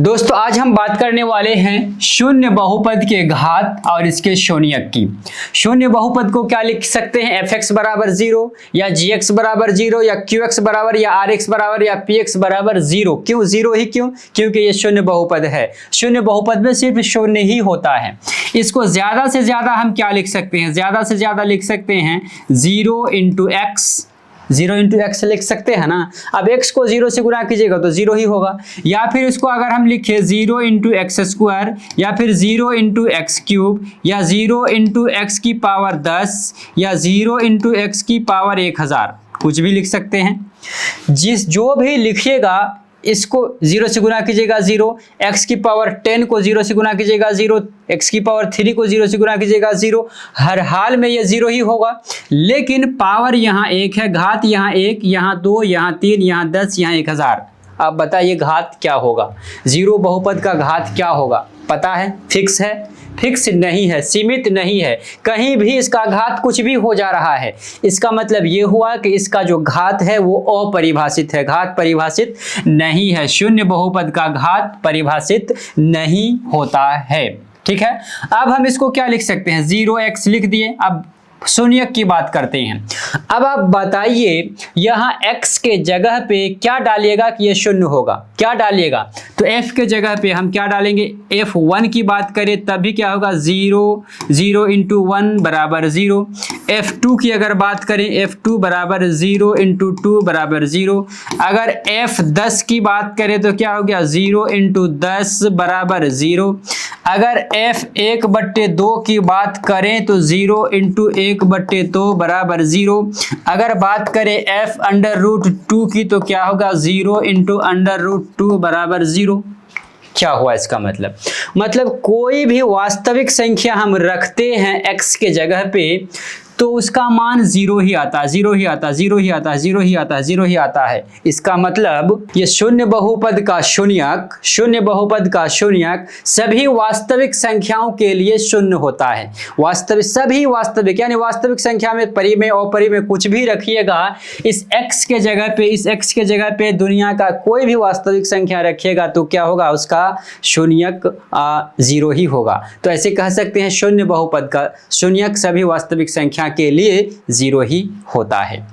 दोस्तों आज हम बात करने वाले हैं शून्य बहुपद के घात और इसके शून्यक की। शून्य बहुपद को क्या लिख सकते हैं? fx बराबर 0 या gx बराबर 0 या qx बराबर या rx बराबर या px बराबर 0। क्यों 0 ही क्यों? क्योंकि ये शून्य बहुपद है। शून्य बहुपद में सिर्फ शून्य ही होता है। इसको ज्यादा से ज्यादा हम क्या लिख सकते हैं? ज्यादा से ज्यादा लिख सकते हैं 0 इंटू एक्स, 0 इंटू एक्स लिख सकते हैं ना। अब x को 0 से गुणा कीजिएगा तो 0 ही होगा। या फिर इसको अगर हम लिखे 0 इंटू एक्स स्क्वायर या फिर 0 इंटू एक्स क्यूब या 0 इंटू एक्स की पावर 10 या 0 इंटू एक्स की पावर 1000, कुछ भी लिख सकते हैं। जो भी लिखिएगा इसको 0 से गुणा कीजिएगा 0, x की पावर 10 को 0 से गुणा कीजिएगा 0, x की पावर 3 को 0 से गुणा कीजिएगा 0। हर हाल में ये 0 ही होगा। लेकिन पावर यहाँ 1 है, घात यहाँ 1, यहाँ 2, यहाँ 3, यहाँ 10, यहाँ 1000। अब बताइए घात क्या होगा? 0 बहुपद का घात क्या होगा? पता है? फिक्स है? फिक्स नहीं है, सीमित नहीं है, कहीं भी इसका घात कुछ भी हो जा रहा है। इसका मतलब ये हुआ कि इसका जो घात है वो अपरिभाषित है, घात परिभाषित नहीं है। शून्य बहुपद का घात परिभाषित नहीं होता है। ठीक है, अब हम इसको क्या लिख सकते हैं? 0x लिख दिए। अब शून्यक की बात करते हैं। अब आप बताइए यहाँ x के जगह पे क्या डालिएगा कि ये शून्य होगा? क्या डालिएगा? तो f के जगह पे हम क्या डालेंगे? f1 की बात करें तब भी क्या होगा? 0 इंटू 1 बराबर 0। f2 की अगर बात करें f2 बराबर 0 इंटू 2 बराबर 0। अगर f10 की बात करें तो क्या हो गया? 0 इंटू 10 बराबर 0। अगर f1/2 की बात करें तो 0 इंटू 1/2 बराबर 0। अगर बात करें f√2 की तो क्या होगा? 0 इंटू √2 बराबर 0। क्या हुआ इसका मतलब कोई भी वास्तविक संख्या हम रखते हैं x के जगह पे तो उसका मान 0 ही आता है, 0 ही आता है, 0 ही आता है, 0 ही आता है, 0 ही आता है। इसका मतलब ये शून्य बहुपद का शून्यक, शून्य बहुपद का शून्यक सभी वास्तविक संख्याओं के लिए शून्य होता है। वास्तविक, सभी वास्तविक यानी वास्तविक संख्या में परि में अपरि में कुछ भी रखिएगा, इस x के जगह पे, इस x के जगह पे दुनिया का कोई भी वास्तविक संख्या रखिएगा तो क्या होगा? उसका शून्यक 0 ही होगा। तो ऐसे कह सकते हैं शून्य बहुपद का शून्यक सभी वास्तविक संख्या के लिए 0 ही होता है।